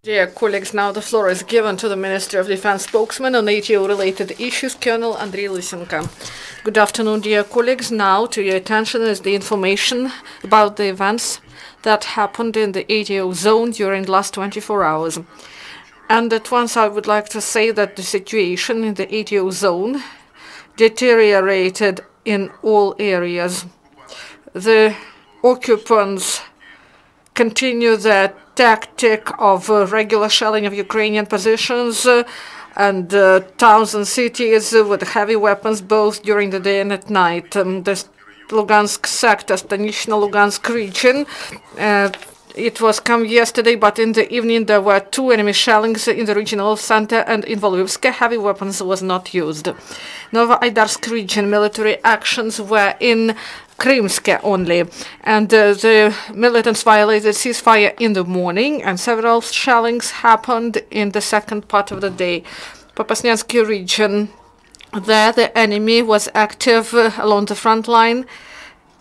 Dear colleagues, now the floor is given to the Minister of Defense spokesman on ATO-related issues, Colonel Andriy Lysenko. Good afternoon, dear colleagues. Now to your attention is the information about the events that happened in the ATO zone during the last 24 hours. And at once I would like to say that the situation in the ATO zone deteriorated in all areas. The occupants continue their tactic of regular shelling of Ukrainian positions and towns and cities with heavy weapons both during the day and at night. The Lugansk sector, Stanично-Lugansk region, it was come yesterday, but in the evening there were 2 enemy shellings in the regional center, and in Volhyvsk heavy weapons was not used. Novoaidarsk region military actions were in Krymsk only, and the militants violated ceasefire in the morning, and several shellings happened in the second part of the day. Popasnyansky region, there the enemy was active along the front line.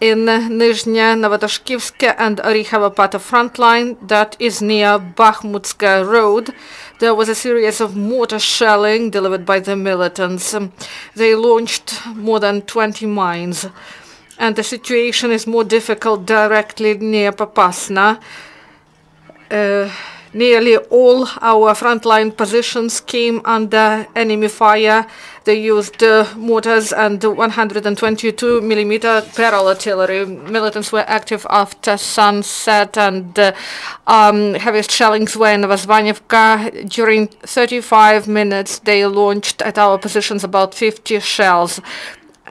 In Nizhny Novotashkivsk and Orychovo part of front line, that is near Bakhmutska road, there was a series of mortar shelling delivered by the militants. They launched more than 20 mines. And the situation is more difficult directly near Popasna. Nearly all our frontline positions came under enemy fire. They used mortars and 122mm barrel artillery. Militants were active after sunset, and heaviest shellings were in Novozvanivka. During 35 minutes, they launched at our positions about 50 shells.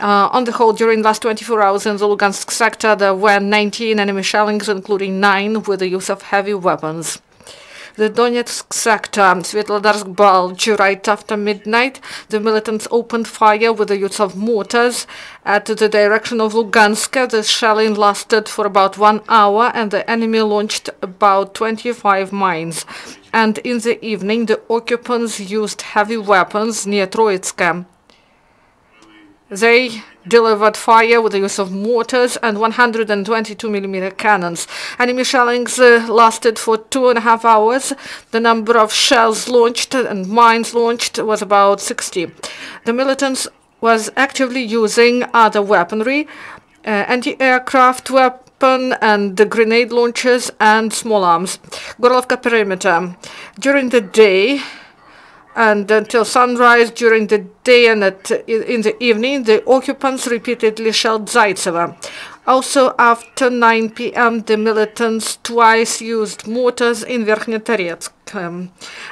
On the whole, during the last 24 hours in the Lugansk sector, there were 19 enemy shellings, including 9 with the use of heavy weapons. The Donetsk sector, Svetlodarsk Bulge, right after midnight, the militants opened fire with the use of mortars at the direction of Lugansk. The shelling lasted for about 1 hour, and the enemy launched about 25 mines. And in the evening, the occupants used heavy weapons near Troitska. They delivered fire with the use of mortars and 122mm cannons. Enemy shellings lasted for 2.5 hours. The number of shells launched and mines launched was about 60. The militants was actively using other weaponry, anti-aircraft weapon and the grenade launchers and small arms. Gorlovka perimeter. During the day, and until sunrise, during the day and in the evening, the occupants repeatedly shelled Zaitsevo. Also, after 9 p.m., the militants twice used mortars in Verkhnytorets.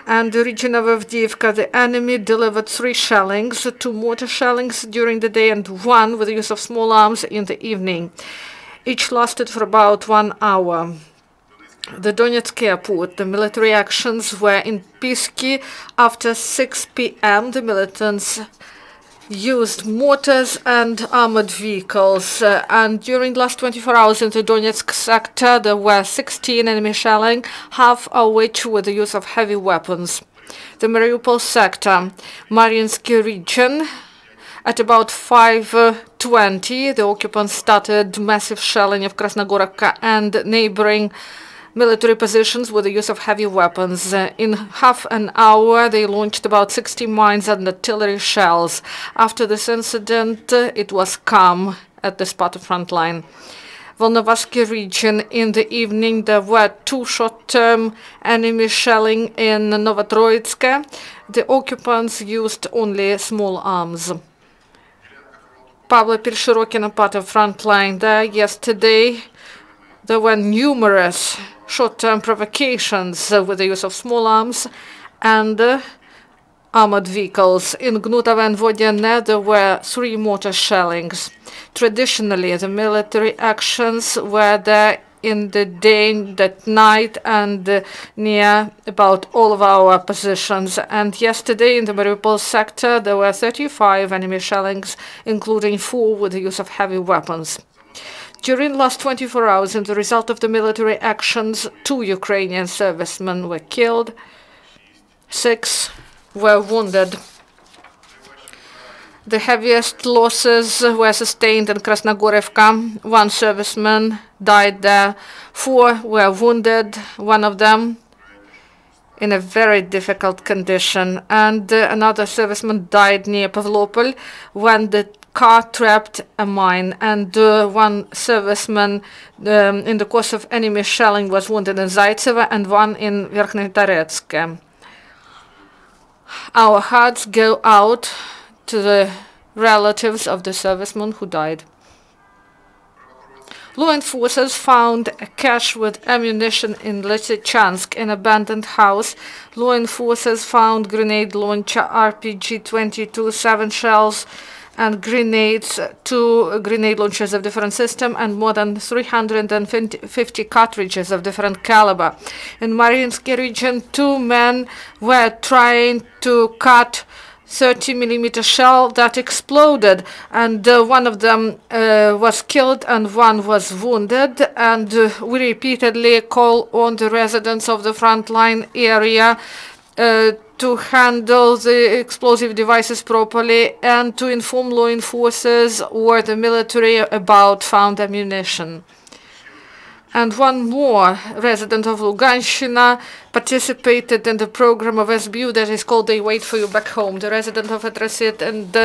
And the region of Avdiivka, the enemy delivered 3 shellings, 2 mortar shellings during the day and 1 with the use of small arms in the evening. Each lasted for about 1 hour. The Donetsk airport, the military actions were in Pisky. After 6 p.m., the militants used mortars and armored vehicles. And during the last 24 hours in the Donetsk sector, there were 16 enemy shelling, half of which with the use of heavy weapons. The Mariupol sector, Mariinsky region, at about 5:20, the occupants started massive shelling of Krasnogorovka and neighboring military positions with the use of heavy weapons. In half an hour, they launched about 60 mines and artillery shells. After this incident, it was calm at this part of front line. Volnovasky region, in the evening, there were 2 short-term enemy shelling in Novotroitsk. The occupants used only small arms. Pavlo Pershirokina part of front line there. Yesterday, there were numerous short-term provocations with the use of small arms and armored vehicles. In Gnutovo and Vodiane, there were 3 mortar shellings. Traditionally, the military actions were there in the day, at night, and near about all of our positions. And yesterday, in the Mariupol sector, there were 35 enemy shellings, including 4 with the use of heavy weapons. During the last 24 hours, as a result of the military actions, 2 Ukrainian servicemen were killed, 6 were wounded. The heaviest losses were sustained in Krasnogorivka. 1 serviceman died there, 4 were wounded, one of them in a very difficult condition. And another serviceman died near Pavlopol when the car trapped a mine, and one serviceman in the course of enemy shelling was wounded in Zaitsevo and one in Verkhney-Taretsk. Our hearts go out to the relatives of the servicemen who died. Law enforcers found a cache with ammunition in Lysychansk, an abandoned house. Law enforcers found grenade launcher, RPG-22, 7 shells, and grenades, 2 grenade launchers of different system, and more than 350 cartridges of different caliber. In Mariinsky region, 2 men were trying to cut 30mm shell that exploded, and one of them was killed and one was wounded. And we repeatedly call on the residents of the frontline area to handle the explosive devices properly and to inform law enforcers or the military about found ammunition. And one more resident of Luganshina participated in the program of SBU that is called They Wait For You Back Home. The resident of Atrasit, and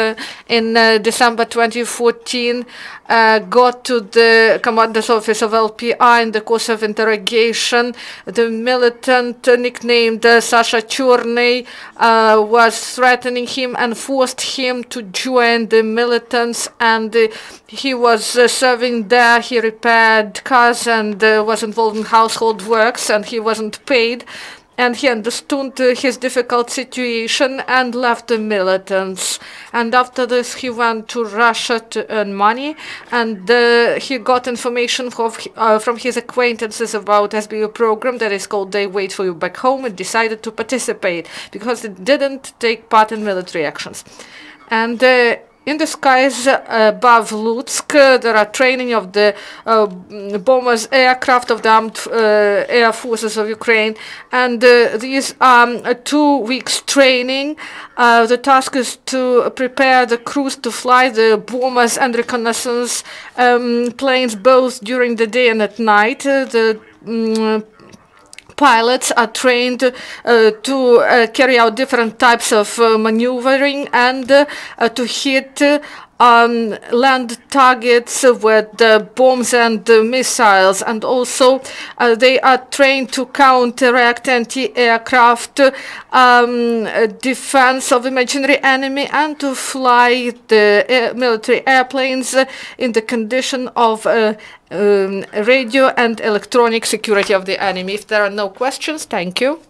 in December 2014 got to the commander's office of LPI in the course of interrogation. The militant nicknamed Sasha Chorny was threatening him and forced him to join the militants, and he was serving there. He repaired cars and was involved in household works, and he wasn't paid. And he understood his difficult situation and left the militants. And after this, he went to Russia to earn money, and he got information from his acquaintances about SBU program that is called They Wait For You Back Home, and decided to participate because it didn't take part in military actions. And in the skies above Lutsk, there are training of the bombers aircraft of the armed air forces of Ukraine, and these are 2 weeks training. The task is to prepare the crews to fly the bombers and reconnaissance planes both during the day and at night. Pilots are trained to carry out different types of maneuvering and to hit land targets with bombs and missiles, and also they are trained to counteract anti-aircraft defense of imaginary enemy and to fly the military airplanes in the condition of radio and electronic security of the enemy. If there are no questions, thank you.